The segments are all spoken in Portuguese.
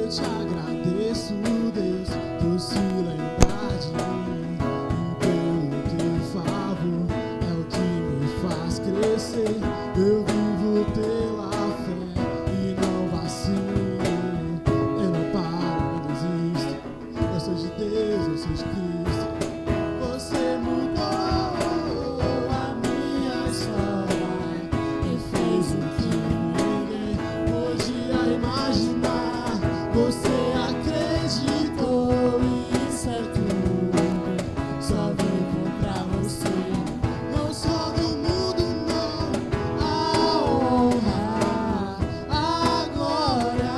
Eu te agradeço, Deus, por se lembrar de mim. E pelo teu favor é o que me faz crescer. Eu vivo pela fé e não vacilo. Eu não paro, não desisto. Eu sou de Deus, eu sou de Cristo. Você mudou a minha história e fez o que ninguém podia imaginar. Você acreditou, isso é tudo. Só vivo pra você. Não sou do mundo, não. A honra, a glória,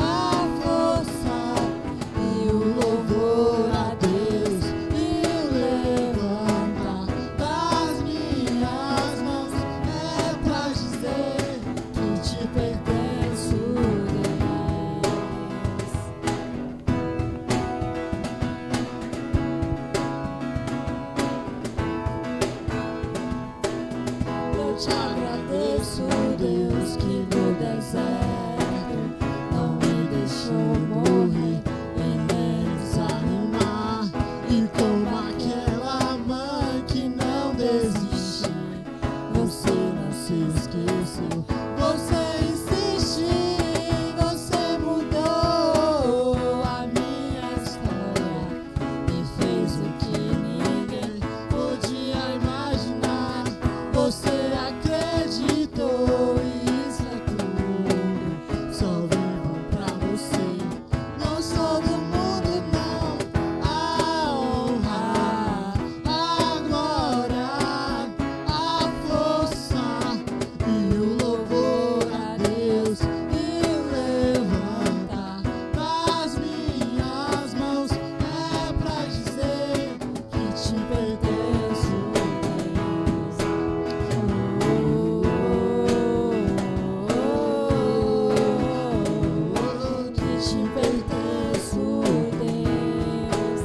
a força e o louvor a Deus. E o levantar das minhas mãos é pra dizer que te pertenço, Deus. Eu te agradeço, Deus, que no deserto não me deixou morrer e nem desanimar. E como aquela mãe que não desistiu, você não se esqueceu. Você insistiu, você mudou a minha história e fez o que ninguém podia imaginar. Você acreditou, isso é tudo. Só vivo pra você. Não sou do mundo, não. A honra, a glória, a força e o louvor a Deus. E o levantar das minhas mãos é pra dizer que te pertenço, Deus. Que te pertenço, Deus.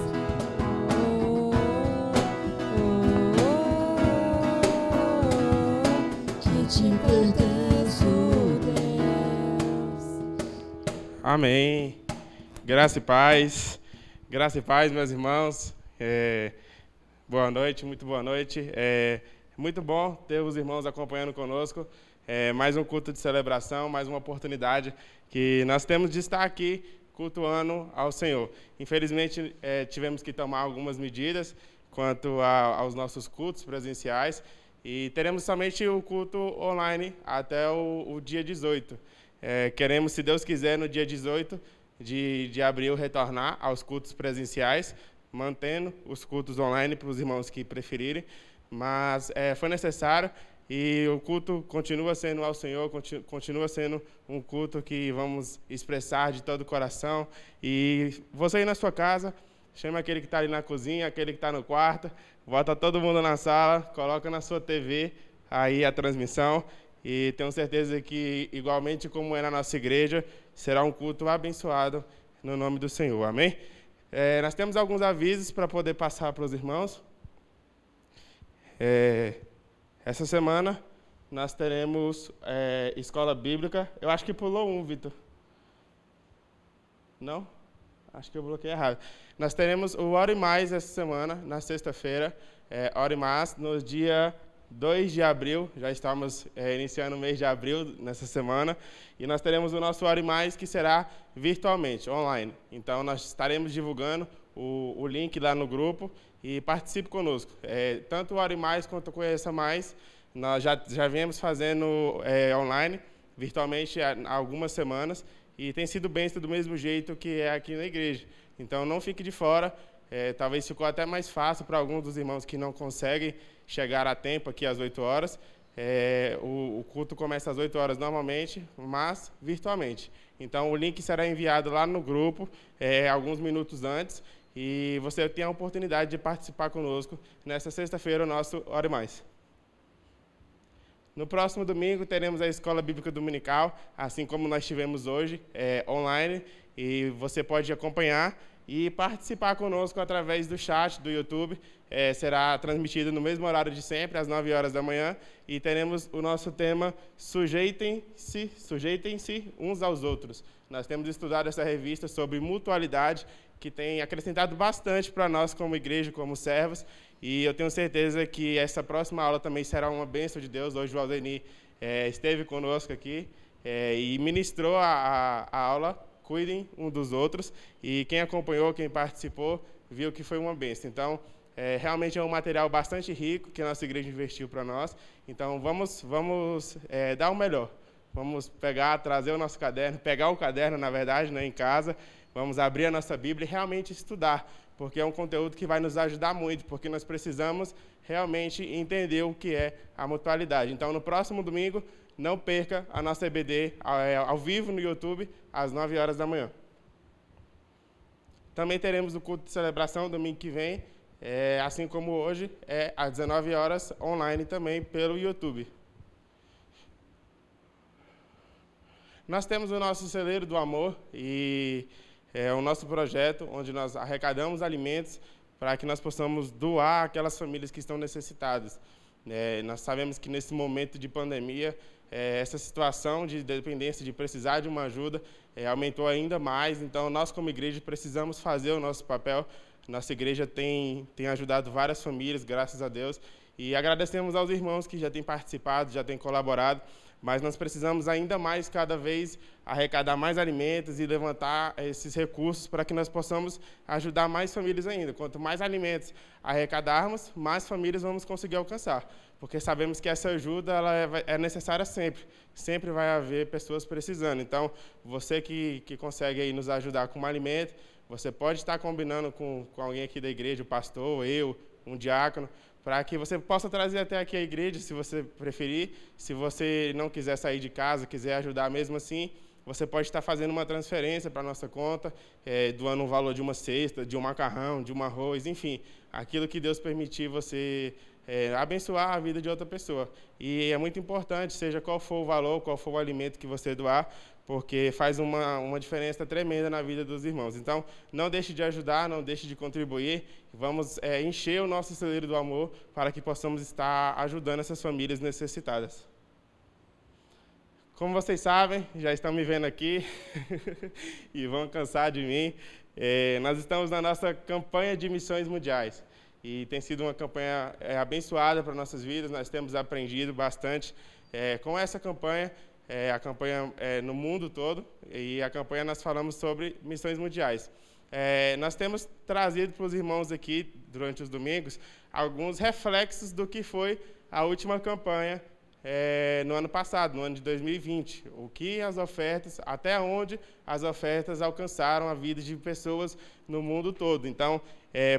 Que te pertenço, Deus. Amém. Graça e paz. Graça e paz, meus irmãos. Boa noite, muito boa noite. É muito bom ter os irmãos acompanhando conosco. Mais um culto de celebração, mais uma oportunidade que nós temos de estar aqui cultuando ao Senhor. Infelizmente, tivemos que tomar algumas medidas quanto aos nossos cultos presenciais e teremos somente o culto online até o dia 18. Queremos, se Deus quiser, no dia 18 de abril, retornar aos cultos presenciais, mantendo os cultos online para os irmãos que preferirem, mas foi necessário e o culto continua sendo ao Senhor, continua sendo um culto que vamos expressar de todo o coração. E você aí na sua casa, chama aquele que está ali na cozinha, aquele que está no quarto, bota todo mundo na sala, coloca na sua TV aí a transmissão. E tenho certeza que, igualmente como é na nossa igreja, será um culto abençoado no nome do Senhor. Amém? Nós temos alguns avisos para poder passar para os irmãos. Essa semana nós teremos escola bíblica. Eu acho que pulou um, Vitor. Não? Acho que eu bloqueei errado. Nós teremos o Ore Mais essa semana, na sexta-feira. Ore Mais, no dia 2 de abril, já estamos iniciando o mês de abril nessa semana, e nós teremos o nosso Ore Mais, que será virtualmente, online. Então, nós estaremos divulgando o link lá no grupo e participe conosco. Tanto o Ore Mais quanto o Conheça Mais, nós já viemos fazendo online, virtualmente, há algumas semanas, e tem sido bênção do mesmo jeito que é aqui na igreja. Então, não fique de fora. Talvez ficou até mais fácil para alguns dos irmãos que não conseguem chegar a tempo aqui às 8 horas. O culto começa às 8 horas normalmente, mas virtualmente. Então, o link será enviado lá no grupo alguns minutos antes e você tem a oportunidade de participar conosco nesta sexta-feira, o nosso Ore Mais. No próximo domingo, teremos a Escola Bíblica Dominical, assim como nós tivemos hoje, online, e você pode acompanhar. e participar conosco através do chat do YouTube. Será transmitido no mesmo horário de sempre, às 9 horas da manhã, e teremos o nosso tema Sujeitem-se uns aos outros. Nós temos estudado essa revista sobre mutualidade, que tem acrescentado bastante para nós como igreja, como servos, e eu tenho certeza que essa próxima aula também será uma bênção de Deus. Hoje o Aldeni esteve conosco aqui e ministrou a aula, Cuidem um dos outros, e quem acompanhou, quem participou, viu que foi uma bênção. Então, realmente é um material bastante rico que a nossa igreja investiu para nós. Então, vamos dar o melhor. Vamos trazer o nosso caderno, pegar o caderno, na verdade, né, em casa, vamos abrir a nossa Bíblia e realmente estudar, porque é um conteúdo que vai nos ajudar muito, porque nós precisamos realmente entender o que é a mutualidade. Então, no próximo domingo, não perca a nossa EBD ao vivo no YouTube, às 9 horas da manhã. Também teremos o culto de celebração domingo que vem, assim como hoje, às 19 horas, online também pelo YouTube. Nós temos o nosso celeiro do amor, e é o nosso projeto onde nós arrecadamos alimentos para que nós possamos doar àquelas famílias que estão necessitadas. Nós sabemos que nesse momento de pandemia, essa situação de dependência, de precisar de uma ajuda, aumentou ainda mais. Então, nós como igreja precisamos fazer o nosso papel. Nossa igreja tem ajudado várias famílias, graças a Deus, e agradecemos aos irmãos que já têm participado, já têm colaborado, mas nós precisamos ainda mais, cada vez, arrecadar mais alimentos e levantar esses recursos para que nós possamos ajudar mais famílias ainda. Quanto mais alimentos arrecadarmos, mais famílias vamos conseguir alcançar, porque sabemos que essa ajuda é necessária sempre. Sempre vai haver pessoas precisando. Então, você que consegue aí nos ajudar com um alimento, você pode estar combinando com alguém aqui da igreja, o pastor, eu, um diácono, para que você possa trazer até aqui a igreja, se você preferir. Se você não quiser sair de casa, quiser ajudar mesmo assim, você pode estar fazendo uma transferência para a nossa conta, doando um valor de uma cesta, de um macarrão, de um arroz, enfim, aquilo que Deus permitir você abençoar a vida de outra pessoa. E é muito importante, seja qual for o valor, qual for o alimento que você doar, porque faz uma diferença tremenda na vida dos irmãos. Então, não deixe de ajudar, não deixe de contribuir. Vamos encher o nosso celeiro do amor para que possamos estar ajudando essas famílias necessitadas. Como vocês sabem, já estão me vendo aqui e vão cansar de mim, nós estamos na nossa campanha de missões mundiais. E tem sido uma campanha abençoada para nossas vidas. Nós temos aprendido bastante com essa campanha. A campanha no mundo todo, e a campanha nós falamos sobre missões mundiais. Nós temos trazido para os irmãos aqui, durante os domingos, alguns reflexos do que foi a última campanha no ano passado, no ano de 2020. O que as ofertas, até onde as ofertas alcançaram a vida de pessoas no mundo todo. Então,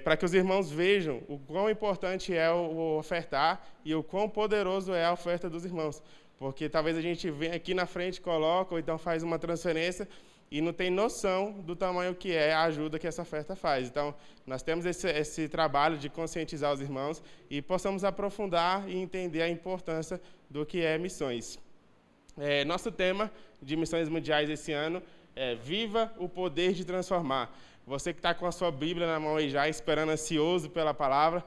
para que os irmãos vejam o quão importante é o ofertar e o quão poderoso é a oferta dos irmãos. Porque talvez a gente venha aqui na frente, coloca, ou então faz uma transferência e não tem noção do tamanho que é a ajuda que essa oferta faz. Então, nós temos esse trabalho de conscientizar os irmãos e possamos aprofundar e entender a importância do que é missões. Nosso tema de missões mundiais esse ano é Viva o Poder de Transformar. Você que está com a sua Bíblia na mão aí já, esperando ansioso pela palavra,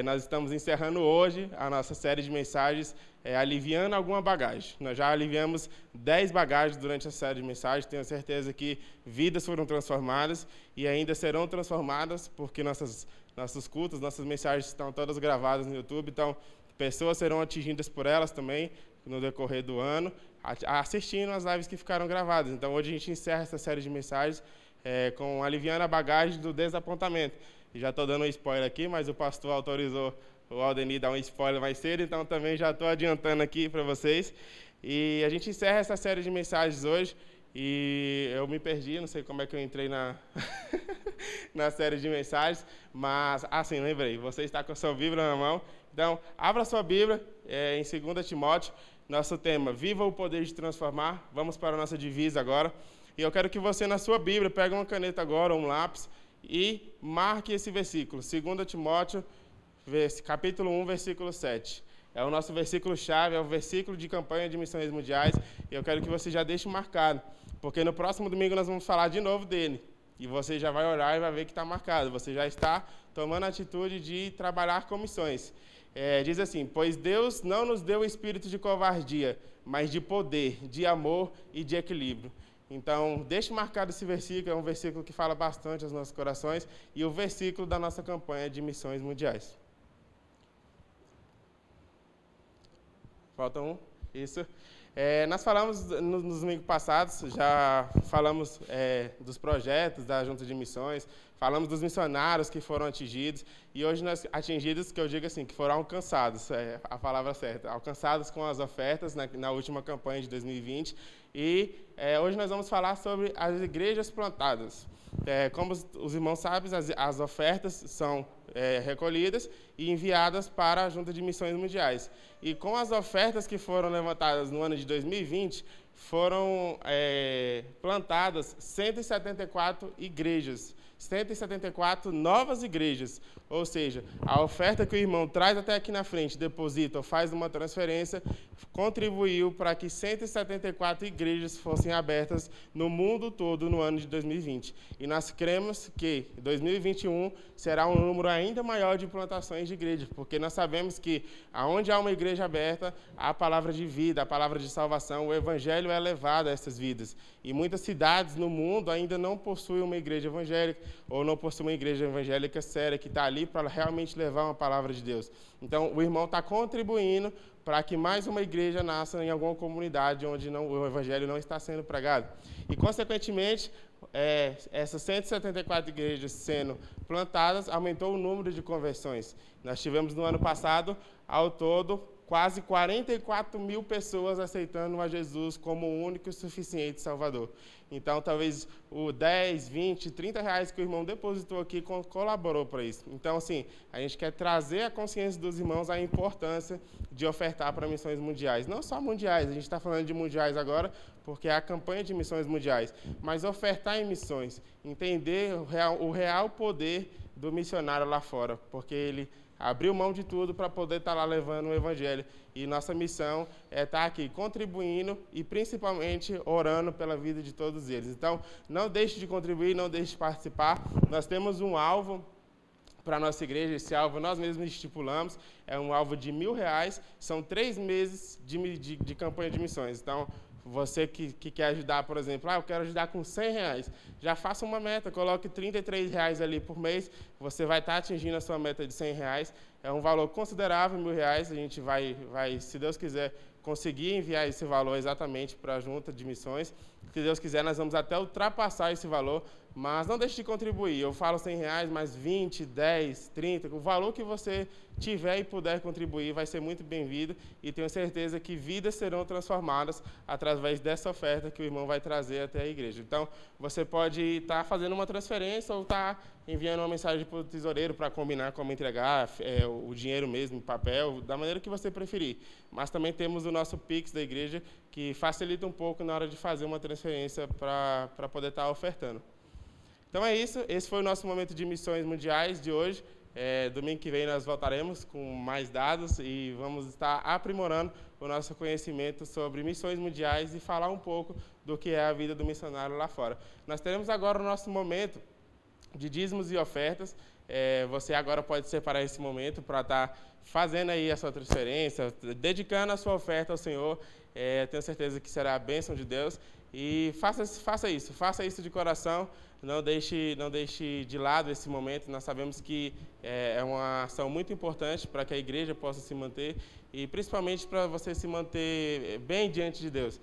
nós estamos encerrando hoje a nossa série de mensagens aliviando alguma bagagem. Nós já aliviamos 10 bagagens durante a série de mensagens. Tenho certeza que vidas foram transformadas e ainda serão transformadas, porque nossos cultos, nossas mensagens estão todas gravadas no YouTube. Então, pessoas serão atingidas por elas também no decorrer do ano, assistindo as lives que ficaram gravadas. Então, hoje a gente encerra essa série de mensagens com aliviando a bagagem do desapontamento. E já estou dando um spoiler aqui, mas o pastor autorizou o Aldeni dar um spoiler mais cedo, então também já estou adiantando aqui para vocês. E a gente encerra essa série de mensagens hoje, e eu me perdi, não sei como é que eu entrei na série de mensagens, mas, assim, lembrei, você está com a sua Bíblia na mão, então, abra sua Bíblia em 2 Timóteo, nosso tema, Viva o Poder de Transformar. Vamos para a nossa divisa agora, e eu quero que você, na sua Bíblia, pegue uma caneta agora, ou um lápis, e marque esse versículo, 2 Timóteo, capítulo 1, versículo 7. É o nosso versículo-chave, é o versículo de campanha de missões mundiais, e eu quero que você já deixe marcado, porque no próximo domingo nós vamos falar de novo dele. E você já vai olhar e vai ver que está marcado. Você já está tomando a atitude de trabalhar com missões. Diz assim, pois Deus não nos deu o espírito de covardia, mas de poder, de amor e de equilíbrio. Então, deixe marcado esse versículo, é um versículo que fala bastante aos nossos corações, e o versículo da nossa campanha de missões mundiais. Falta um? Isso. Nós falamos nos domingos passados, já falamos dos projetos da Junta de Missões, falamos dos missionários que foram atingidos, e hoje nós atingidos, que eu digo assim, que foram alcançados, a palavra certa, alcançados com as ofertas na última campanha de 2020, e hoje nós vamos falar sobre as igrejas plantadas. Como os irmãos sabem, as ofertas são recolhidas e enviadas para a Junta de Missões Mundiais. E com as ofertas que foram levantadas no ano de 2020, foram plantadas 174 igrejas, 174 novas igrejas. Ou seja, a oferta que o irmão traz até aqui na frente, deposita ou faz uma transferência, contribuiu para que 174 igrejas fossem abertas no mundo todo no ano de 2020. E nós cremos que 2021 será um número ainda maior de plantações de igrejas, porque nós sabemos que aonde há uma igreja aberta, há a palavra de vida, a palavra de salvação, o evangelho é levado a essas vidas. E muitas cidades no mundo ainda não possuem uma igreja evangélica, ou não possuem uma igreja evangélica séria, que está ali para realmente levar uma palavra de Deus. Então, o irmão está contribuindo para que mais uma igreja nasça em alguma comunidade onde o evangelho não está sendo pregado. E, consequentemente, essas 174 igrejas sendo plantadas, aumentou o número de conversões. Nós tivemos no ano passado, ao todo, quase 44 mil pessoas aceitando a Jesus como o único e suficiente Salvador. Então, talvez o 10, 20, 30 reais que o irmão depositou aqui colaborou para isso. Então, assim, a gente quer trazer à consciência dos irmãos a importância de ofertar para missões mundiais. Não só mundiais, a gente está falando de mundiais agora, porque é a campanha de missões mundiais, mas ofertar em missões, entender o real poder do missionário lá fora, porque ele abriu mão de tudo para poder estar lá levando o evangelho. E nossa missão é estar aqui contribuindo e principalmente orando pela vida de todos eles. Então, não deixe de contribuir, não deixe de participar. Nós temos um alvo para a nossa igreja, esse alvo nós mesmos estipulamos, é um alvo de R$1.000, são 3 meses de campanha de missões. Então, você que quer ajudar, por exemplo, eu quero ajudar com R$100, já faça uma meta, coloque R$33 ali por mês, você vai estar atingindo a sua meta de R$100, é um valor considerável, R$1.000, a gente vai, se Deus quiser, conseguir enviar esse valor exatamente para a Junta de Missões. Se Deus quiser, nós vamos até ultrapassar esse valor, mas não deixe de contribuir. Eu falo R$100, mais 20, 10, 30, o valor que você tiver e puder contribuir vai ser muito bem-vindo e tenho certeza que vidas serão transformadas através dessa oferta que o irmão vai trazer até a igreja. Então, você pode estar fazendo uma transferência ou estar enviando uma mensagem para o tesoureiro para combinar como entregar o dinheiro mesmo, em papel, da maneira que você preferir. Mas também temos o nosso Pix da igreja, que facilita um pouco na hora de fazer uma transferência para poder estar ofertando. Então é isso, esse foi o nosso momento de missões mundiais de hoje. Domingo que vem nós voltaremos com mais dados e vamos estar aprimorando o nosso conhecimento sobre missões mundiais e falar um pouco do que é a vida do missionário lá fora. Nós teremos agora o nosso momento de dízimos e ofertas. Você agora pode separar esse momento para estar fazendo aí a sua transferência, dedicando a sua oferta ao Senhor. Tenho certeza que será a bênção de Deus. E faça isso de coração, não deixe de lado esse momento. Nós sabemos que é uma ação muito importante para que a igreja possa se manter e principalmente para você se manter bem diante de Deus.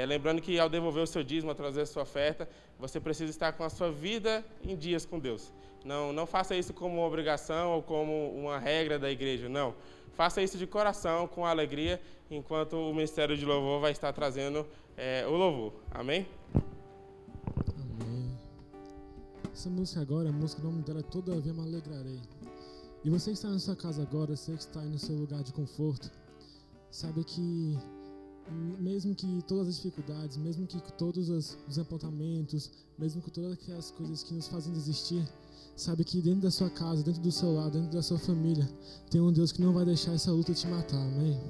Lembrando que ao devolver o seu dízimo, ao trazer a sua oferta, você precisa estar com a sua vida em dias com Deus. Não faça isso como uma obrigação ou como uma regra da igreja, não. Faça isso de coração, com alegria, enquanto o Ministério de Louvor vai estar trazendo o louvor. Amém? Amém. Essa música agora, a música, o nome dela é Todavia Me Alegrarei. E você que está na sua casa agora, você que está aí no seu lugar de conforto, sabe que mesmo que todas as dificuldades, mesmo que todos os apontamentos, mesmo que todas aquelas coisas que nos fazem desistir, sabe que dentro da sua casa, dentro do seu lar, dentro da sua família, tem um Deus que não vai deixar essa luta te matar, amém?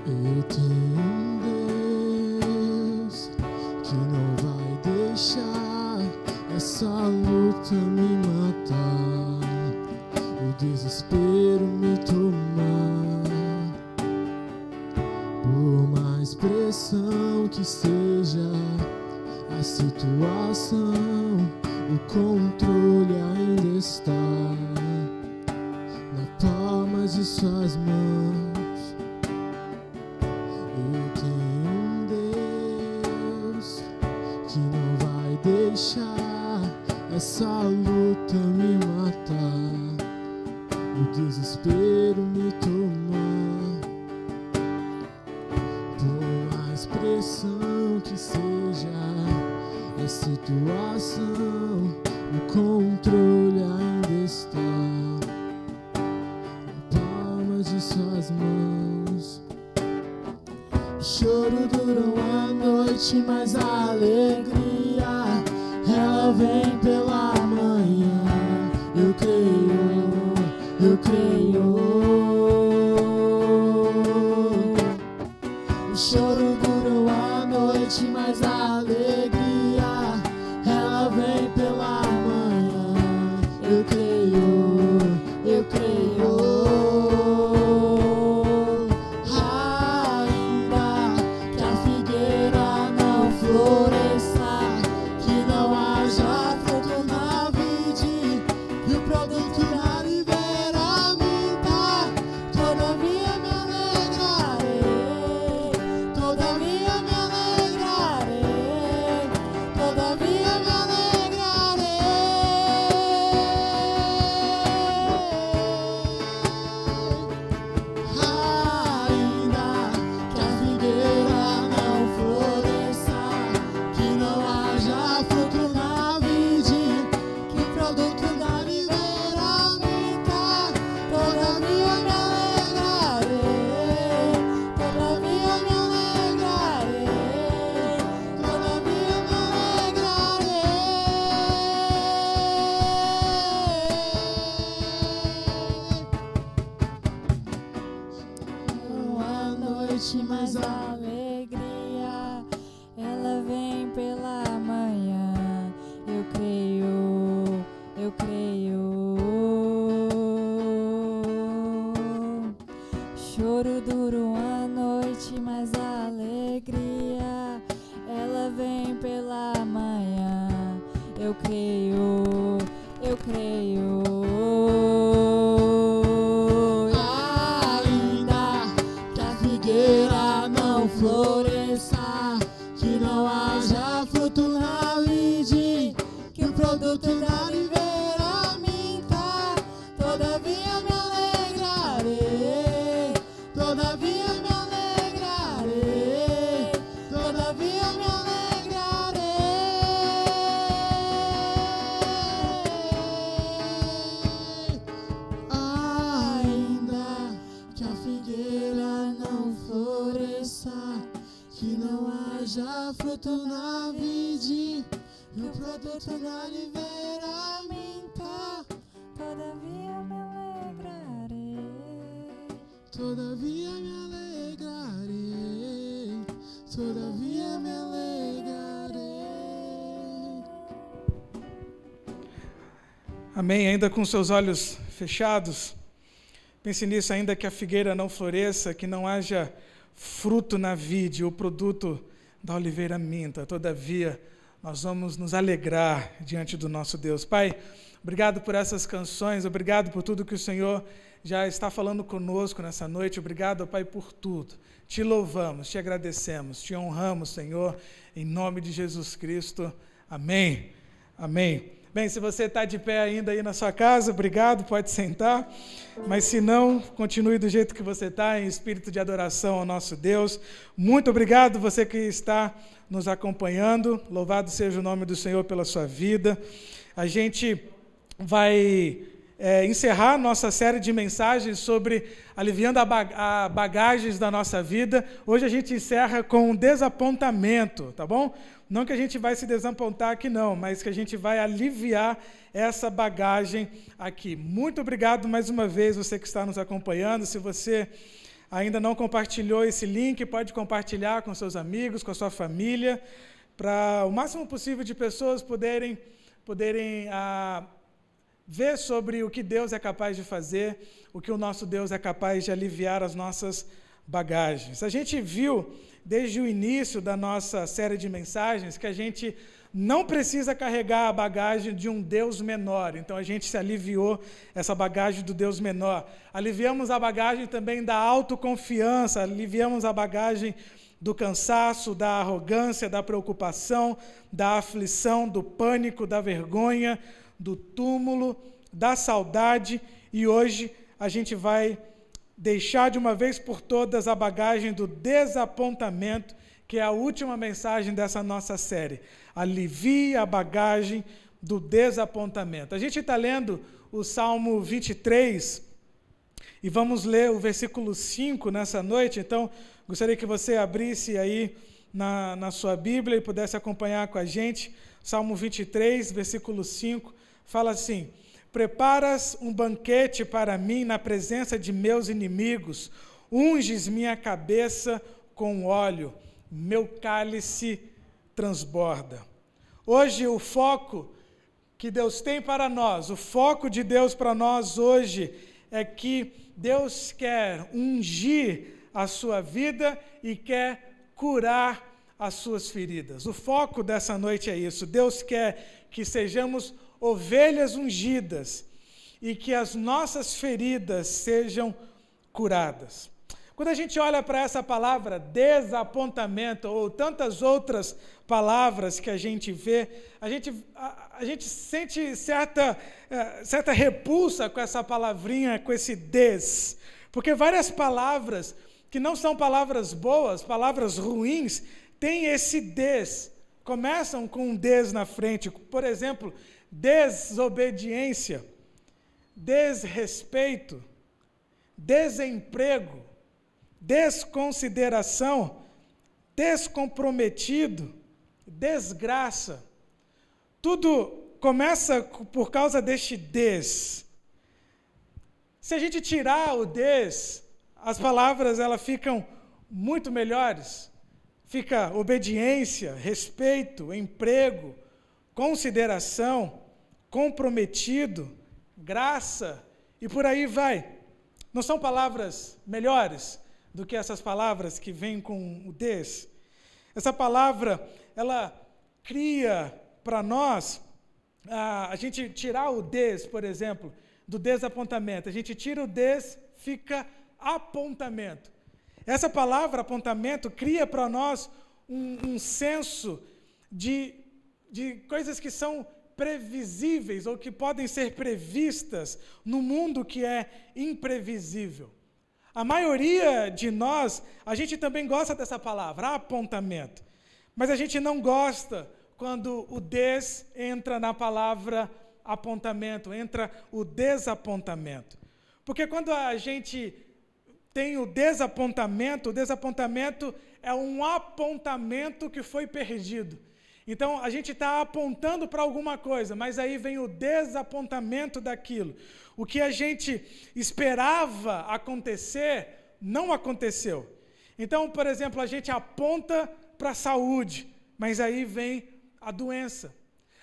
Eu tenho um Deus que não vai deixar essa luta me matar, o desespero me tomar. Por mais pressão que seja a situação, o controle ainda está na palma de suas mãos. Eu tenho um Deus que não vai deixar essa luta me matar, o desespero me tomar. Por mais pressão que seja a situação, o controle ainda está na palma de suas mãos. O choro dura uma noite, mas a alegria ela vem pela manhã. Eu creio, eu creio. O choro dura uma noite, mas a alegria ela vem pela manhã. Eu creio, eu creio. Ainda que a figueira não floresça, que não haja fruto na vide e o produto da oliveira minta, todavia me alegrarei, todavia me alegrarei, todavia me alegrarei. Ainda que a figueira não floresça, que não haja fruto na vide, que o produto da oliveira minta, todavia me alegrarei, todavia me alegrarei, todavia me alegrarei. Uma noite, mas a alegria ela vem pela manhã. Eu creio, eu creio. Choro dura uma noite, mas a alegria ela vem pela manhã. Eu creio, eu creio. Ainda que a figueira não floresça, que não haja fruto na vide, que o produto da oliveira minta, todavia me alegrarei, todavia me alegrarei, todavia me alegrarei. Ainda que a figueira não floresça, que não haja fruto na vide e o produto da oliveira minta, todavia me alegrarei, todavia me alegrarei, todavia me alegrarei. Amém. Ainda com seus olhos fechados, pense nisso. Ainda que a figueira não floresça, que não haja fruto na vide, o produto da oliveira minta, todavia nós vamos nos alegrar diante do nosso Deus. Pai, obrigado por essas canções, obrigado por tudo que o Senhor já está falando conosco nessa noite. Obrigado, Pai, por tudo. Te louvamos, te agradecemos, te honramos, Senhor, em nome de Jesus Cristo. Amém. Amém. Bem, se você está de pé ainda aí na sua casa, obrigado, pode sentar. Mas se não, continue do jeito que você está, em espírito de adoração ao nosso Deus. Muito obrigado, você que está nos acompanhando. Louvado seja o nome do Senhor pela sua vida. A gente vai encerrar nossa série de mensagens sobre aliviando a bagagens da nossa vida. Hoje a gente encerra com um desapontamento, tá bom? Não que a gente vai se desapontar aqui não, mas que a gente vai aliviar essa bagagem aqui. Muito obrigado mais uma vez, você que está nos acompanhando. Se você ainda não compartilhou esse link, pode compartilhar com seus amigos, com a sua família, para o máximo possível de pessoas poderem ver sobre o que Deus é capaz de fazer, o que o nosso Deus é capaz de aliviar as nossas bagagens. A gente viu, desde o início da nossa série de mensagens, que a gente não precisa carregar a bagagem de um Deus menor. Então, a gente se aliviou essa bagagem do Deus menor. Aliviamos a bagagem também da autoconfiança, aliviamos a bagagem do cansaço, da arrogância, da preocupação, da aflição, do pânico, da vergonha, do túmulo, da saudade, e hoje a gente vai deixar de uma vez por todas a bagagem do desapontamento, que é a última mensagem dessa nossa série. Alivie a bagagem do desapontamento. A gente está lendo o Salmo 23 e vamos ler o versículo 5 nessa noite, então gostaria que você abrisse aí na sua Bíblia e pudesse acompanhar com a gente. Salmo 23, versículo 5, fala assim: preparas um banquete para mim na presença de meus inimigos, unges minha cabeça com óleo, meu cálice transborda. Hoje o foco que Deus tem para nós, o foco de Deus para nós hoje é que Deus quer ungir a sua vida e quer curar as suas feridas. O foco dessa noite é isso. Deus quer que sejamos ovelhas ungidas e que as nossas feridas sejam curadas. Quando a gente olha para essa palavra desapontamento ou tantas outras palavras que a gente vê, a gente sente certa repulsa com essa palavrinha, com esse des, porque várias palavras que não são palavras boas, palavras ruins, têm esse des, começam com um des na frente. Por exemplo, desobediência, desrespeito, desemprego, desconsideração, descomprometido, desgraça. Tudo começa por causa deste des. Se a gente tirar o des, as palavras elas ficam muito melhores. Fica obediência, respeito, emprego, consideração, comprometido, graça, e por aí vai. Não são palavras melhores do que essas palavras que vêm com o des? Essa palavra, ela cria para nós, a gente tirar o des, por exemplo, do desapontamento. A gente tira o des, fica apontamento. Essa palavra apontamento cria para nós um senso de coisas que são previsíveis ou que podem ser previstas no mundo que é imprevisível. A maioria de nós, a gente também gosta dessa palavra, apontamento, mas a gente não gosta quando o des entra na palavra apontamento, entra o desapontamento. Porque quando a gente tem o desapontamento é um apontamento que foi perdido. Então, a gente está apontando para alguma coisa, mas aí vem o desapontamento daquilo. O que a gente esperava acontecer, não aconteceu. Então, por exemplo, a gente aponta para a saúde, mas aí vem a doença.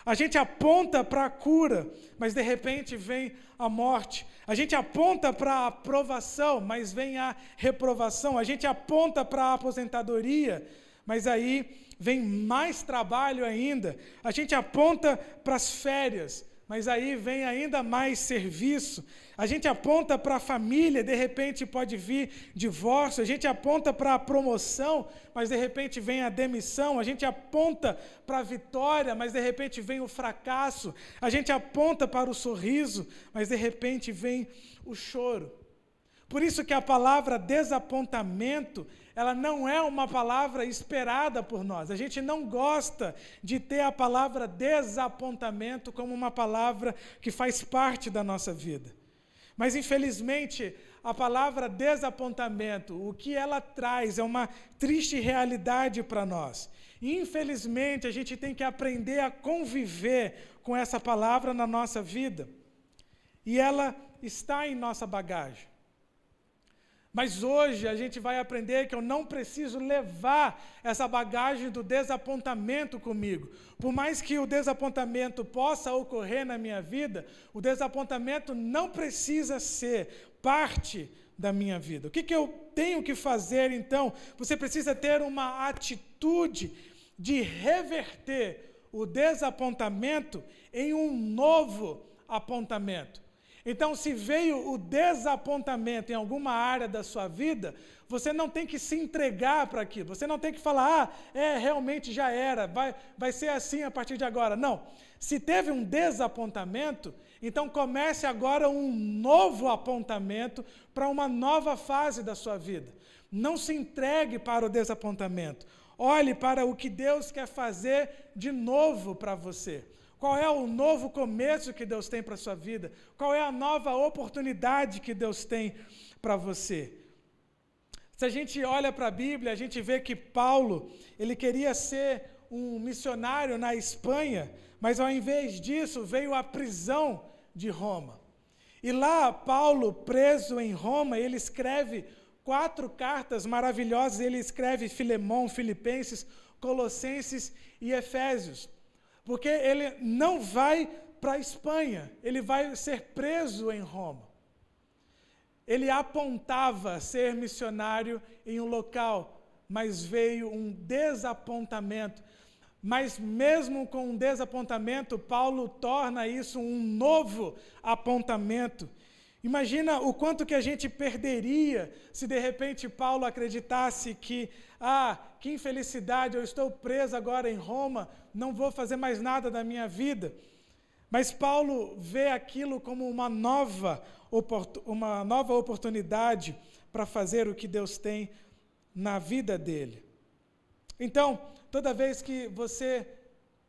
A gente aponta para a cura, mas de repente vem a morte. A gente aponta para a aprovação, mas vem a reprovação. A gente aponta para a aposentadoria, mas aí vem mais trabalho ainda. A gente aponta para as férias, mas aí vem ainda mais serviço. A gente aponta para a família, de repente pode vir divórcio. A gente aponta para a promoção, mas de repente vem a demissão. A gente aponta para a vitória, mas de repente vem o fracasso. A gente aponta para o sorriso, mas de repente vem o choro. Por isso que a palavra desapontamento, ela não é uma palavra esperada por nós. A gente não gosta de ter a palavra desapontamento como uma palavra que faz parte da nossa vida. Mas, infelizmente, a palavra desapontamento, o que ela traz é uma triste realidade para nós. E, infelizmente, a gente tem que aprender a conviver com essa palavra na nossa vida. E ela está em nossa bagagem. Mas hoje a gente vai aprender que eu não preciso levar essa bagagem do desapontamento comigo. Por mais que o desapontamento possa ocorrer na minha vida, o desapontamento não precisa ser parte da minha vida. O que eu tenho que fazer, então? Você precisa ter uma atitude de reverter o desapontamento em um novo apontamento. Então, se veio o desapontamento em alguma área da sua vida, você não tem que se entregar para aquilo. Você não tem que falar, realmente já era, vai ser assim a partir de agora. Não. Se teve um desapontamento, então comece agora um novo apontamento para uma nova fase da sua vida. Não se entregue para o desapontamento. Olhe para o que Deus quer fazer de novo para você. Qual é o novo começo que Deus tem para a sua vida? Qual é a nova oportunidade que Deus tem para você? Se a gente olha para a Bíblia, a gente vê que Paulo, ele queria ser um missionário na Espanha, mas ao invés disso veio a prisão de Roma. E lá, Paulo, preso em Roma, ele escreve 4 cartas maravilhosas. Ele escreve Filemão, Filipenses, Colossenses e Efésios. Porque ele não vai para a Espanha, ele vai ser preso em Roma. Ele apontava ser missionário em um local, mas veio um desapontamento. Mas mesmo com um desapontamento, Paulo torna isso um novo apontamento. Imagina o quanto que a gente perderia se de repente Paulo acreditasse que infelicidade, eu estou preso agora em Roma, não vou fazer mais nada da minha vida. Mas Paulo vê aquilo como uma nova oportunidade para fazer o que Deus tem na vida dele. Então, toda vez que você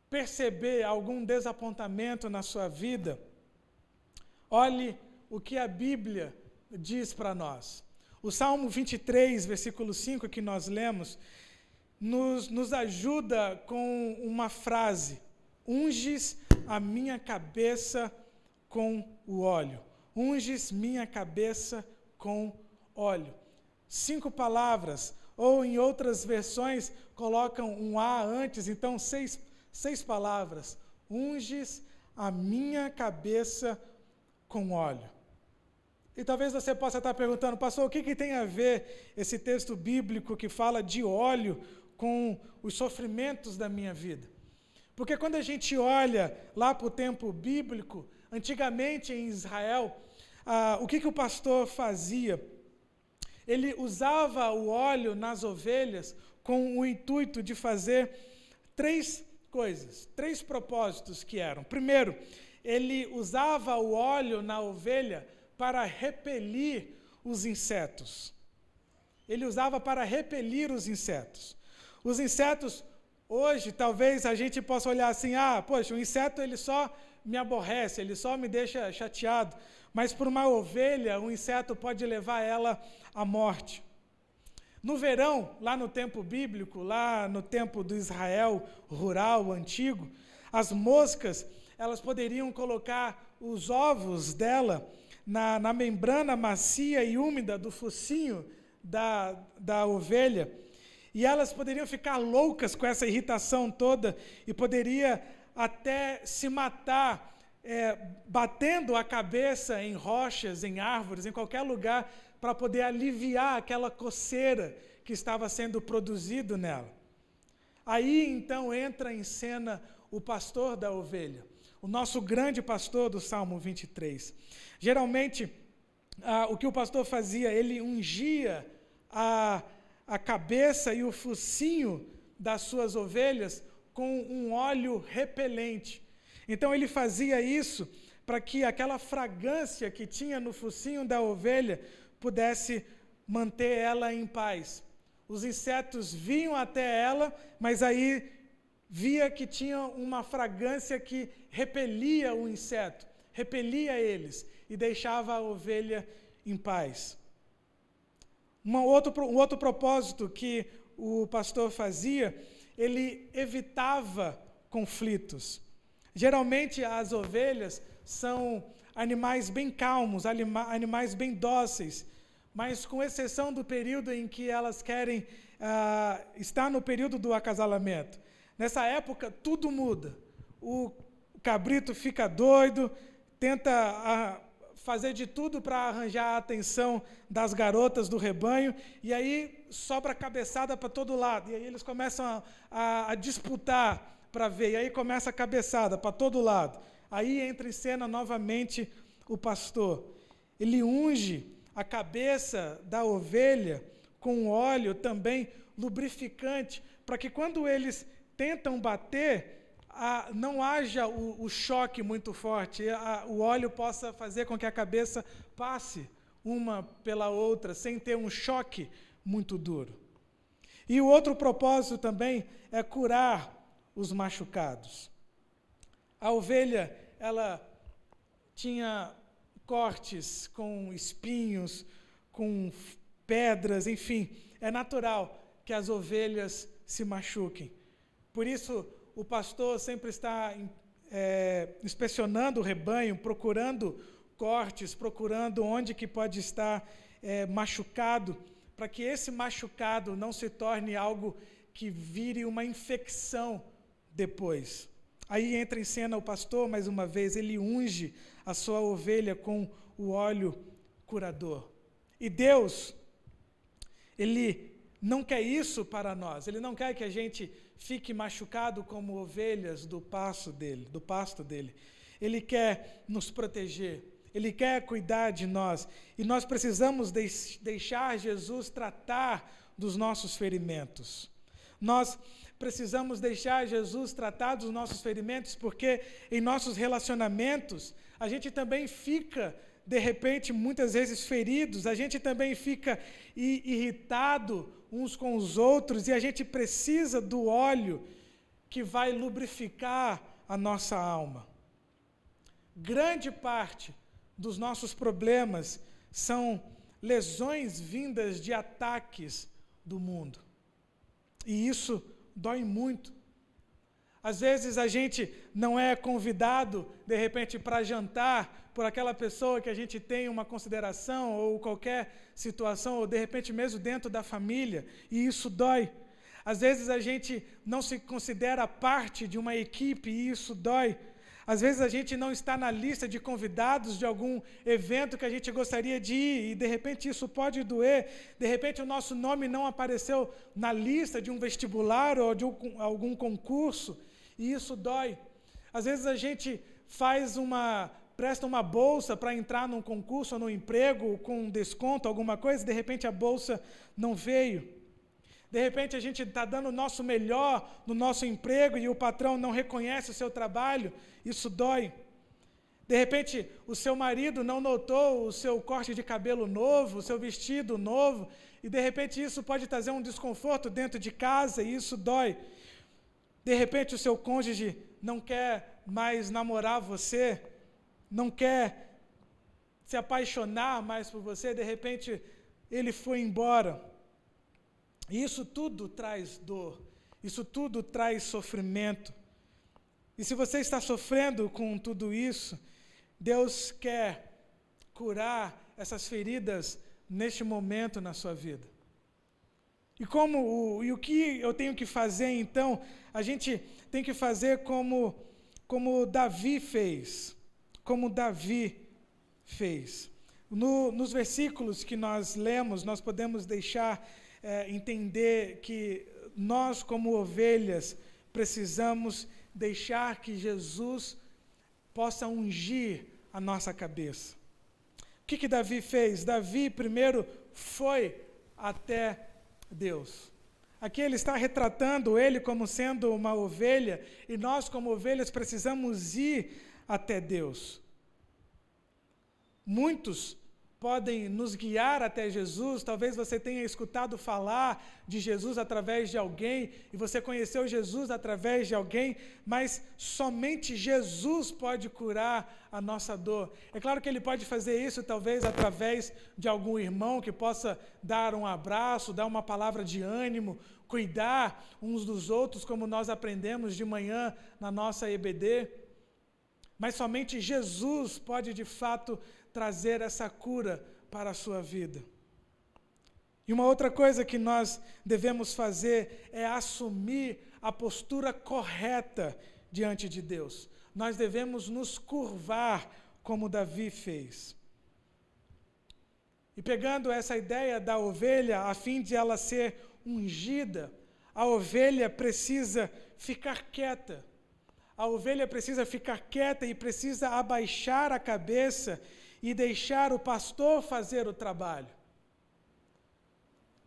perceber algum desapontamento na sua vida, olhe o que a Bíblia diz para nós. O Salmo 23, versículo 5, que nós lemos, nos ajuda com uma frase: unges a minha cabeça com o óleo. Unges minha cabeça com óleo. 5 palavras, ou em outras versões colocam um A antes, então 6 palavras. Unges a minha cabeça com óleo. E talvez você possa estar perguntando, pastor, o que tem a ver esse texto bíblico que fala de óleo com os sofrimentos da minha vida? Porque quando a gente olha lá para o tempo bíblico, antigamente em Israel, o que o pastor fazia? Ele usava o óleo nas ovelhas com o intuito de fazer 3 coisas, 3 propósitos que eram. Primeiro, ele usava o óleo na ovelha para repelir os insetos. Ele usava para repelir os insetos. Os insetos, hoje, talvez a gente possa olhar assim, poxa, o inseto ele só me aborrece, ele só me deixa chateado. Mas para uma ovelha, o inseto pode levar ela à morte. No verão, lá no tempo bíblico, lá no tempo do Israel rural, antigo, as moscas, elas poderiam colocar os ovos dela na membrana macia e úmida do focinho da ovelha, e elas poderiam ficar loucas com essa irritação toda e poderia até se matar, batendo a cabeça em rochas, em árvores, em qualquer lugar, para poder aliviar aquela coceira que estava sendo produzido nela. Aí, então, entra em cena o pastor da ovelha, o nosso grande pastor do Salmo 23. Geralmente, o que o pastor fazia, ele ungia a cabeça e o focinho das suas ovelhas com um óleo repelente. Então, ele fazia isso para que aquela fragrância que tinha no focinho da ovelha pudesse manter ela em paz. Os insetos vinham até ela, mas aí via que tinha uma fragrância que repelia o inseto, repelia eles e deixava a ovelha em paz. Um outro propósito que o pastor fazia, ele evitava conflitos. Geralmente as ovelhas são animais bem calmos, animais bem dóceis, mas com exceção do período em que elas querem estar no período do acasalamento. Nessa época, tudo muda. O cabrito fica doido, tenta fazer de tudo para arranjar a atenção das garotas do rebanho, e aí sobra cabeçada para todo lado, e aí eles começam a disputar para ver, e aí começa a cabeçada para todo lado. Aí entra em cena novamente o pastor. Ele unge a cabeça da ovelha com óleo também lubrificante, para que quando eles tentam bater, não haja o choque muito forte, o óleo possa fazer com que a cabeça passe uma pela outra, sem ter um choque muito duro. E o outro propósito também é curar os machucados. A ovelha, ela tinha cortes com espinhos, com pedras, enfim, é natural que as ovelhas se machuquem. Por isso, o pastor sempre está inspecionando o rebanho, procurando cortes, procurando onde que pode estar machucado, para que esse machucado não se torne algo que vire uma infecção depois. Aí entra em cena o pastor, mais uma vez, ele unge a sua ovelha com o óleo curador. E Deus, Ele não quer isso para nós. Ele não quer que a gente fique machucado como ovelhas do pasto dele. Ele quer nos proteger. Ele quer cuidar de nós. E nós precisamos deixar Jesus tratar dos nossos ferimentos. Nós precisamos deixar Jesus tratar dos nossos ferimentos, porque em nossos relacionamentos a gente também fica, de repente, muitas vezes feridos, a gente também fica irritado uns com os outros, e a gente precisa do óleo que vai lubrificar a nossa alma. Grande parte dos nossos problemas são lesões vindas de ataques do mundo. E isso dói muito. Às vezes a gente não é convidado, de repente, para jantar por aquela pessoa que a gente tem uma consideração, ou qualquer situação, ou de repente mesmo dentro da família, e isso dói. Às vezes a gente não se considera parte de uma equipe, e isso dói. Às vezes a gente não está na lista de convidados de algum evento que a gente gostaria de ir, e de repente isso pode doer. De repente o nosso nome não apareceu na lista de um vestibular ou de algum concurso, e isso dói. Às vezes a gente presta uma bolsa para entrar num concurso ou num emprego com desconto, alguma coisa, e de repente a bolsa não veio. De repente a gente está dando o nosso melhor no nosso emprego e o patrão não reconhece o seu trabalho, isso dói. De repente o seu marido não notou o seu corte de cabelo novo, o seu vestido novo, e de repente isso pode trazer um desconforto dentro de casa, e isso dói. De repente o seu cônjuge não quer mais namorar você, não quer se apaixonar mais por você, de repente ele foi embora. E isso tudo traz dor, isso tudo traz sofrimento. E se você está sofrendo com tudo isso, Deus quer curar essas feridas neste momento na sua vida. E o que eu tenho que fazer então? A gente tem que fazer como Davi fez. Como Davi fez. Nos versículos que nós lemos, nós podemos deixar entender que nós, como ovelhas, precisamos deixar que Jesus possa ungir a nossa cabeça. O que Davi fez? Davi primeiro foi até Deus. Aqui ele está retratando ele como sendo uma ovelha, e nós, como ovelhas, precisamos ir até Deus. Muitos podem nos guiar até Jesus. Talvez você tenha escutado falar de Jesus através de alguém, e você conheceu Jesus através de alguém, mas somente Jesus pode curar a nossa dor. É claro que Ele pode fazer isso, talvez, através de algum irmão que possa dar um abraço, dar uma palavra de ânimo, cuidar uns dos outros, como nós aprendemos de manhã na nossa EBD. Mas somente Jesus pode, de fato, trazer essa cura para a sua vida. E uma outra coisa que nós devemos fazer é assumir a postura correta diante de Deus. Nós devemos nos curvar como Davi fez. E pegando essa ideia da ovelha, a fim de ela ser ungida, a ovelha precisa ficar quieta. A ovelha precisa ficar quieta e precisa abaixar a cabeça e deixar o pastor fazer o trabalho.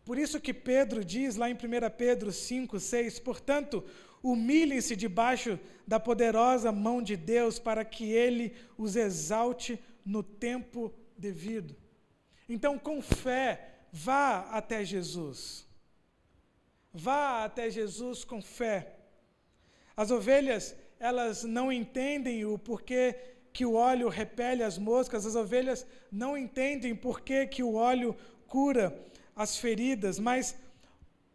Por isso que Pedro diz lá em 1 Pedro 5:6, portanto, humilhem-se debaixo da poderosa mão de Deus para que Ele os exalte no tempo devido. Então, com fé, vá até Jesus. Vá até Jesus com fé. As ovelhas, elas não entendem o porquê que o óleo repele as moscas, as ovelhas não entendem porquê que o óleo cura as feridas, mas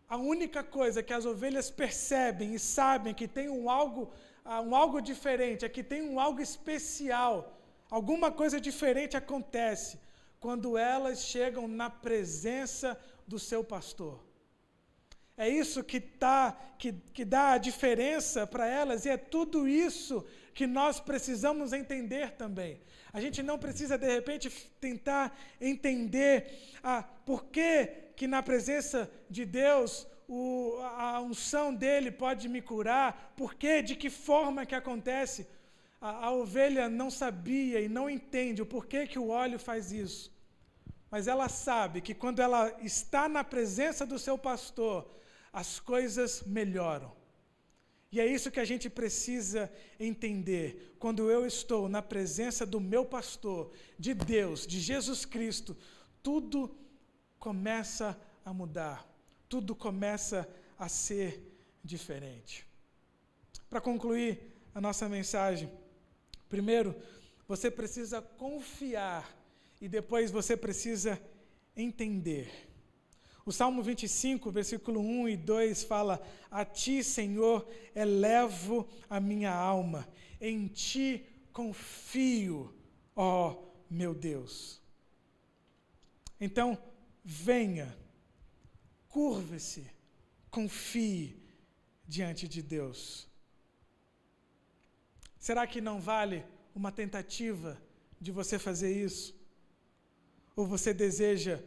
a única coisa que as ovelhas percebem e sabem que tem um algo diferente, é que tem um algo especial, alguma coisa diferente acontece quando elas chegam na presença do seu pastor. É isso que dá a diferença para elas, e é tudo isso que nós precisamos entender também. A gente não precisa, de repente, tentar entender por que na presença de Deus a unção dele pode me curar, por que, de que forma que acontece. A ovelha não sabia e não entende o porquê que o óleo faz isso. Mas ela sabe que quando ela está na presença do seu pastor, as coisas melhoram. E é isso que a gente precisa entender. Quando eu estou na presença do meu pastor, de Deus, de Jesus Cristo, tudo começa a mudar. Tudo começa a ser diferente. Para concluir a nossa mensagem, primeiro, você precisa confiar e depois você precisa entender. O Salmo 25, versículo 1 e 2 fala: a ti, Senhor, elevo a minha alma, em ti confio, ó meu Deus. Então, venha, curve-se, confie diante de Deus. Será que não vale uma tentativa de você fazer isso? Ou você deseja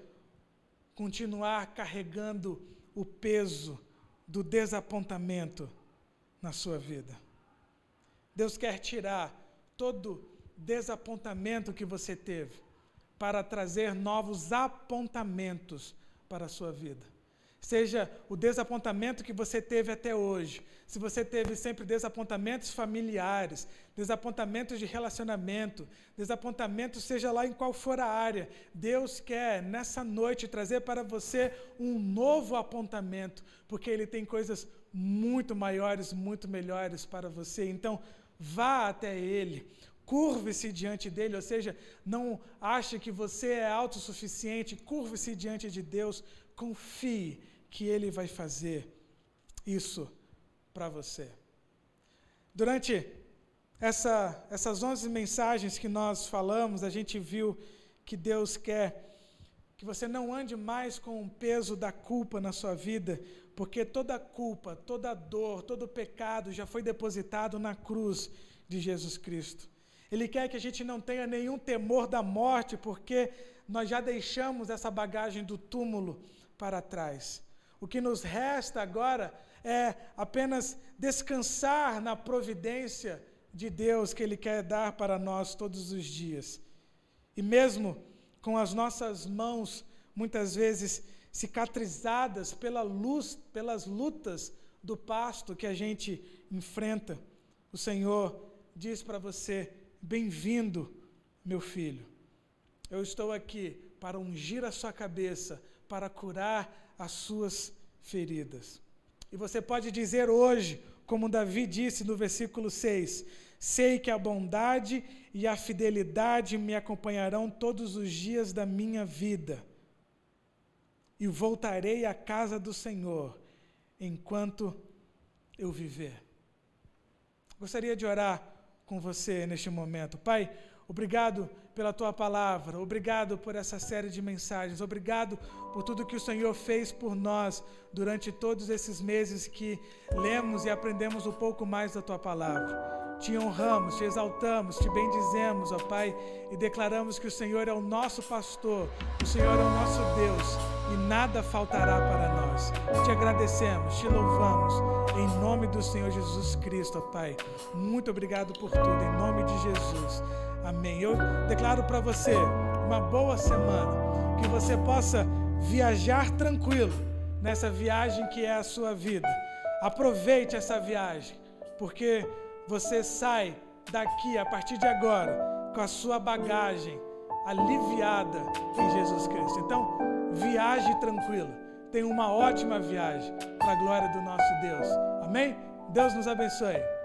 continuar carregando o peso do desapontamento na sua vida? Deus quer tirar todo desapontamento que você teve para trazer novos apontamentos para a sua vida. Seja o desapontamento que você teve até hoje, se você teve sempre desapontamentos familiares, desapontamentos de relacionamento, desapontamentos seja lá em qual for a área, Deus quer nessa noite trazer para você um novo apontamento, porque Ele tem coisas muito maiores, muito melhores para você. Então, vá até Ele, curve-se diante dEle, ou seja, não ache que você é autossuficiente, curve-se diante de Deus, confie que Ele vai fazer isso para você. Durante essas 11 mensagens que nós falamos, a gente viu que Deus quer que você não ande mais com o peso da culpa na sua vida, porque toda culpa, toda dor, todo pecado já foi depositado na cruz de Jesus Cristo. Ele quer que a gente não tenha nenhum temor da morte, porque nós já deixamos essa bagagem do túmulo para trás. O que nos resta agora é apenas descansar na providência de Deus que Ele quer dar para nós todos os dias. E mesmo com as nossas mãos, muitas vezes cicatrizadas pelas lutas do pasto que a gente enfrenta, o Senhor diz para você: bem-vindo, meu filho. Eu estou aqui para ungir a sua cabeça, para curar as suas feridas. E você pode dizer hoje, como Davi disse no versículo 6, sei que a bondade e a fidelidade me acompanharão todos os dias da minha vida, e voltarei à casa do Senhor enquanto eu viver. Gostaria de orar com você neste momento. Pai, obrigado pela tua palavra, obrigado por essa série de mensagens, obrigado por tudo que o Senhor fez por nós durante todos esses meses que lemos e aprendemos um pouco mais da tua palavra. Te honramos, te exaltamos, te bendizemos, ó Pai, e declaramos que o Senhor é o nosso pastor, o Senhor é o nosso Deus e nada faltará para nós. Te agradecemos, te louvamos, em nome do Senhor Jesus Cristo, ó Pai. Muito obrigado por tudo, em nome de Jesus. Amém. Eu declaro para você uma boa semana, que você possa viajar tranquilo nessa viagem que é a sua vida. Aproveite essa viagem, porque você sai daqui, a partir de agora, com a sua bagagem aliviada em Jesus Cristo. Então, viaje tranquilo. Tenha uma ótima viagem para a glória do nosso Deus. Amém? Deus nos abençoe.